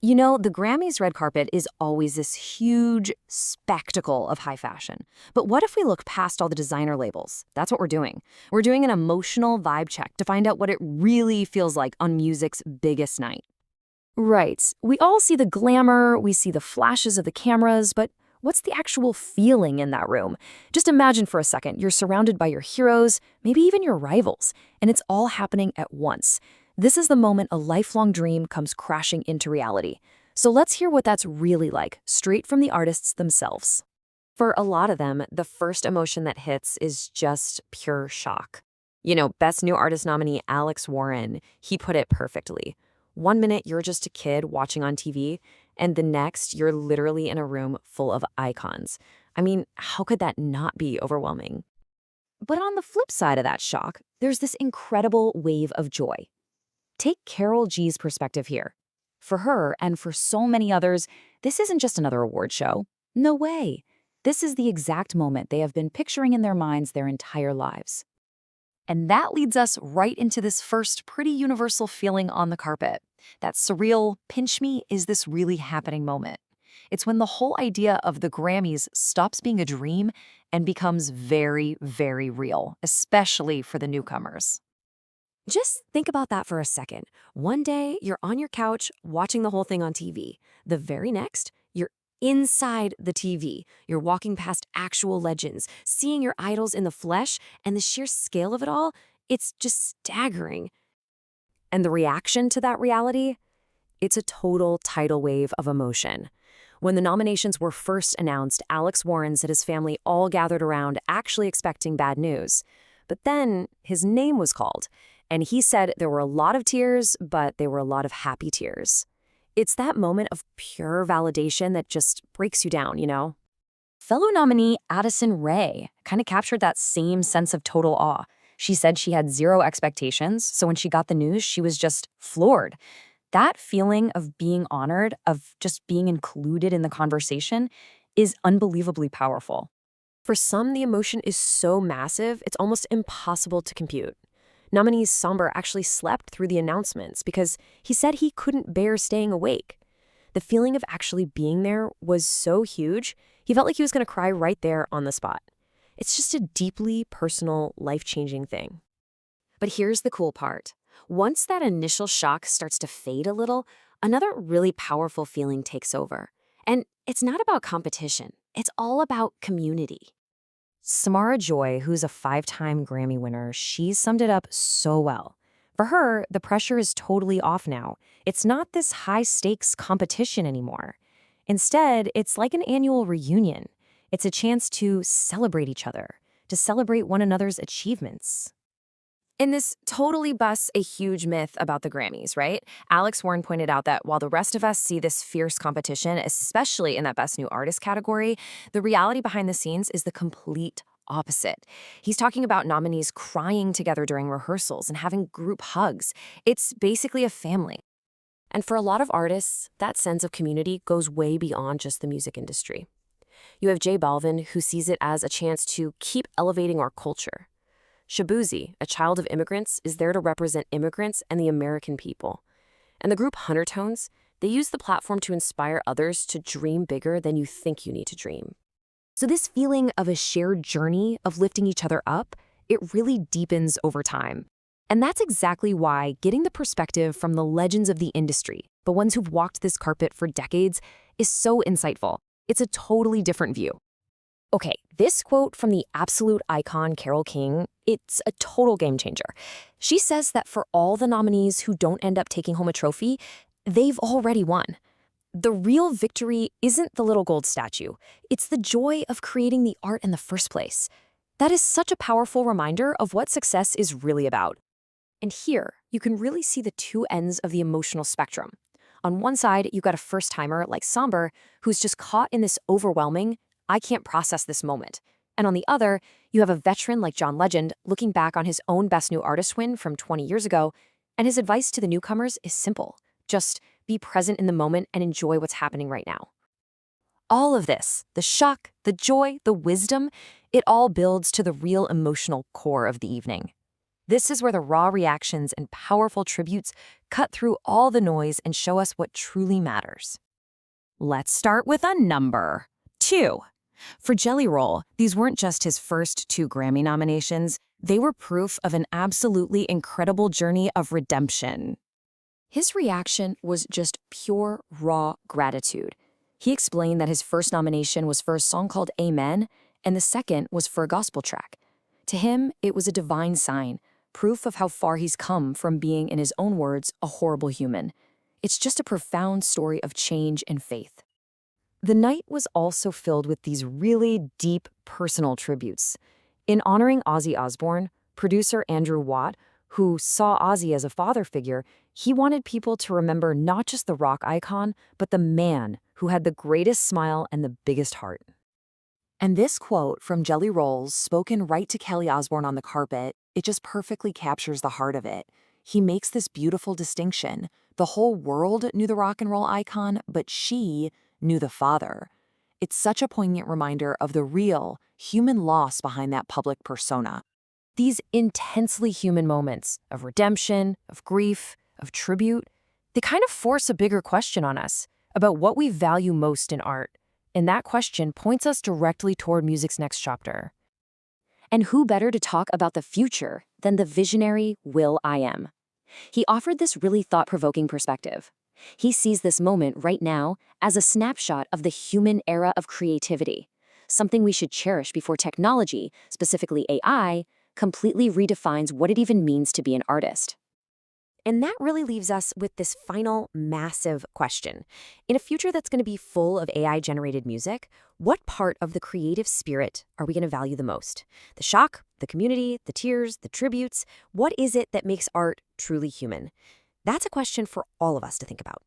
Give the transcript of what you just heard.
You know, the Grammys red carpet is always this huge spectacle of high fashion. But what if we look past all the designer labels? That's what we're doing. We're doing an emotional vibe check to find out what it really feels like on music's biggest night. Right. We all see the glamour, we see the flashes of the cameras, but what's the actual feeling in that room? Just imagine for a second you're surrounded by your heroes, maybe even your rivals, and it's all happening at once. This is the moment a lifelong dream comes crashing into reality. So let's hear what that's really like, straight from the artists themselves. For a lot of them, the first emotion that hits is just pure shock. You know, Best New Artist nominee Alex Warren, he put it perfectly. One minute you're just a kid watching on TV, and the next you're literally in a room full of icons. I mean, how could that not be overwhelming? But on the flip side of that shock, there's this incredible wave of joy. Take Carol G's perspective here. For her, and for so many others, this isn't just another award show. No way. This is the exact moment they have been picturing in their minds their entire lives. And that leads us right into this first pretty universal feeling on the carpet. That surreal, pinch me, is this really happening moment? It's when the whole idea of the Grammys stops being a dream and becomes very, very real, especially for the newcomers. Just think about that for a second. One day, you're on your couch watching the whole thing on TV. The very next, you're inside the TV. You're walking past actual legends, seeing your idols in the flesh, and the sheer scale of it all, it's just staggering. And the reaction to that reality? It's a total tidal wave of emotion. When the nominations were first announced, Alex Warren said his family all gathered around actually expecting bad news. But then his name was called, and he said there were a lot of tears, but they were a lot of happy tears. It's that moment of pure validation that just breaks you down, you know? Fellow nominee Addison Rae kind of captured that same sense of total awe. She said she had zero expectations, so when she got the news, she was just floored. That feeling of being honored, of just being included in the conversation, is unbelievably powerful. For some, the emotion is so massive, it's almost impossible to compute. Nominees Somber actually slept through the announcements because he said he couldn't bear staying awake. The feeling of actually being there was so huge, he felt like he was going to cry right there on the spot. It's just a deeply personal, life-changing thing. But here's the cool part. Once that initial shock starts to fade a little, another really powerful feeling takes over. And it's not about competition. It's all about community. Samara Joy, who's a 5-time Grammy winner, she summed it up so well. For her, the pressure is totally off now. It's not this high-stakes competition anymore. Instead, it's like an annual reunion. It's a chance to celebrate each other, to celebrate one another's achievements. And this totally busts a huge myth about the Grammys, right? Alex Warren pointed out that while the rest of us see this fierce competition, especially in that Best New Artist category, the reality behind the scenes is the complete opposite. He's talking about nominees crying together during rehearsals and having group hugs. It's basically a family. And for a lot of artists, that sense of community goes way beyond just the music industry. You have J Balvin, who sees it as a chance to keep elevating our culture. Shabuzi, a child of immigrants, is there to represent immigrants and the American people. And the group Huntertones, they use the platform to inspire others to dream bigger than you think you need to dream. So this feeling of a shared journey, of lifting each other up, it really deepens over time. And that's exactly why getting the perspective from the legends of the industry, the ones who've walked this carpet for decades, is so insightful. It's a totally different view. Okay, this quote from the absolute icon Carole King, it's a total game changer. She says that for all the nominees who don't end up taking home a trophy, they've already won. The real victory isn't the little gold statue. It's the joy of creating the art in the first place. That is such a powerful reminder of what success is really about. And here, you can really see the two ends of the emotional spectrum. On one side, you've got a first-timer like Somber, who's just caught in this overwhelming, I can't process this moment. And on the other, you have a veteran like John Legend looking back on his own Best New Artist win from 20 years ago, and his advice to the newcomers is simple. Just be present in the moment and enjoy what's happening right now. All of this, the shock, the joy, the wisdom, it all builds to the real emotional core of the evening. This is where the raw reactions and powerful tributes cut through all the noise and show us what truly matters. Let's start with a number 2. For Jelly Roll, these weren't just his first 2 Grammy nominations, they were proof of an absolutely incredible journey of redemption. His reaction was just pure, raw gratitude. He explained that his first nomination was for a song called Amen, and the second was for a gospel track. To him, it was a divine sign, proof of how far he's come from being, in his own words, a horrible human. It's just a profound story of change and faith. The night was also filled with these really deep, personal tributes. In honoring Ozzy Osbourne, producer Andrew Watt, who saw Ozzy as a father figure, he wanted people to remember not just the rock icon, but the man who had the greatest smile and the biggest heart. And this quote from Jelly Rolls, spoken right to Kelly Osbourne on the carpet, it just perfectly captures the heart of it. He makes this beautiful distinction. The whole world knew the rock and roll icon, but she knew the father. It's such a poignant reminder of the real, human loss behind that public persona. These intensely human moments of redemption, of grief, of tribute, they kind of force a bigger question on us about what we value most in art. And that question points us directly toward music's next chapter. And who better to talk about the future than the visionary will.i.am? He offered this really thought-provoking perspective. He sees this moment right now as a snapshot of the human era of creativity, something we should cherish before technology, specifically AI, completely redefines what it even means to be an artist. And that really leaves us with this final massive question. In a future that's going to be full of AI-generated music, what part of the creative spirit are we going to value the most? The shock, the community, the tears, the tributes? What is it that makes art truly human? That's a question for all of us to think about.